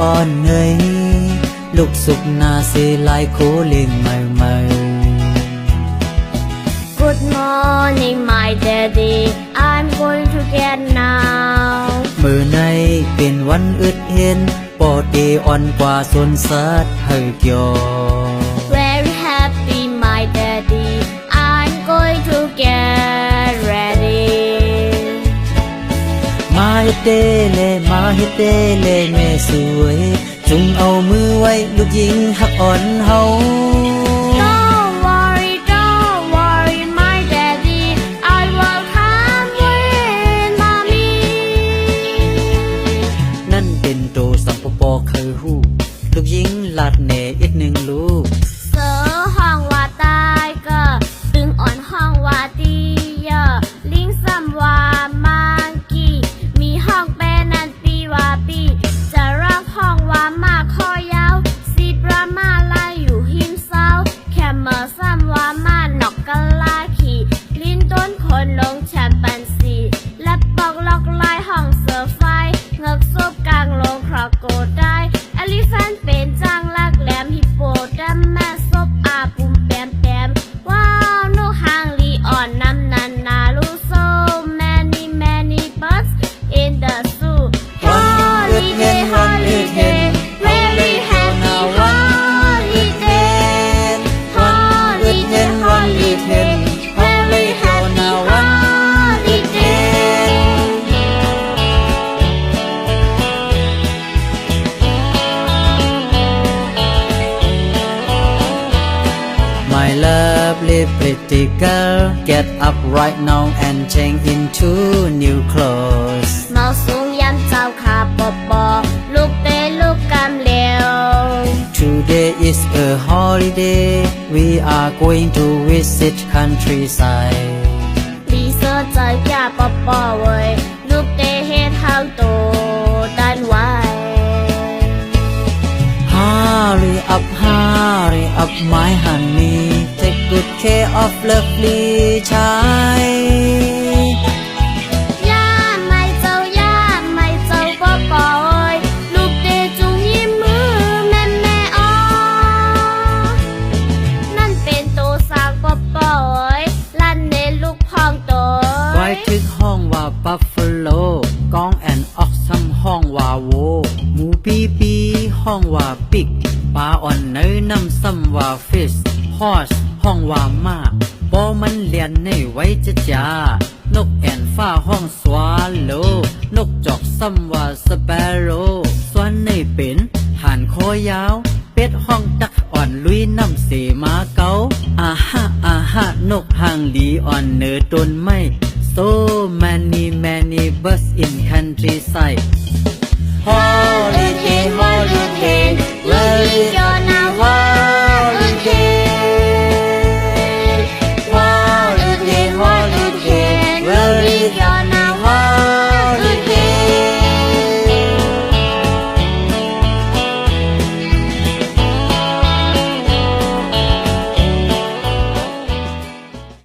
อ่อนเงยลูกสุกนาเสลายโคเล่งใหม่ Good morning my daddy I'm going to get now มือในเป็นวันอึดเห็นปอเตอ่อนกว่าสนสัตว์เฮยเกียว Very happy my daddy I'm going to get ready มาเฮเตเลมาเฮเตเลแม่สวยจุงเอามือไว้ลูกหญิงหักอ่อนเฮา Don't worry my daddy I will come with mommy นั่นเป็นโตสัมปปอเคยฮู้ลูกหญิงลาดแหน่อีกหนึ่งลูก เสือห้องว่าตายก็ตึงอ่อนห้องว่าดีเยอะลิงซ้ำว่ามังกี้มีห้องแปรนันปีว่าปีจะรักห้องว่ามาคอยาวซีบรามาลายอยู่หิมเศร้าแค่เมื่อซ้ำว่ามาหนอกกะลาขี่ลิ้นต้นคนลงแชมปันซีและปอกล็อกลายห้องเสือไฟเงือกซบกลางลงครอโกได้อลิแฟนเป็นจ้างลักแหลมฮิปโปดัมแม่ซบอาปุ่มแปมแปมว้าวนูหางลีอ่อนน้ำนันนาลูโซ many birds in the zoo holiday holiday very happy holiday holiday holiday very happy holiday My lovely pretty girl get up right now and change into new clothes เมาสูงยำเจ้าขาปอปอลูกเตะลูกกำเหลว Today is a holiday we are going to visit countryside ลีเซอร์ใจยาปอปอเว้ยลูกเตะเฮ็ดเฮาโตดันไว้ Hurry up my honey take good care of lovely child ย่าไม่เจ้าปอปอเอ้ยลูกเตะจุงยิ้มมือแม่อ้อนั่นเป็นโตสาวปอปอเอ้ยลั่นเนลูกพองโต ไว้ทึกห้องว่า buffalo กองแอนออกซ้ำห้องว่าโวหมูปีห้องว่าปิกปลาอ่อนเนยน้ำซ้ำว่า fish horse ห้องว่าม้าบอมันเลียนในไว้จ้านกแอ่นฟ้าห้องสวาโลนกจอกซ้ำว่าสเปโร่สวนในเป็นห่านคอยาวเป็ดห้องตักอ่อนลุยน้ำเสมาเกาอาฮะนกหางหลีอ่อนเนอต้นไม้ So many birds in countryside Holiday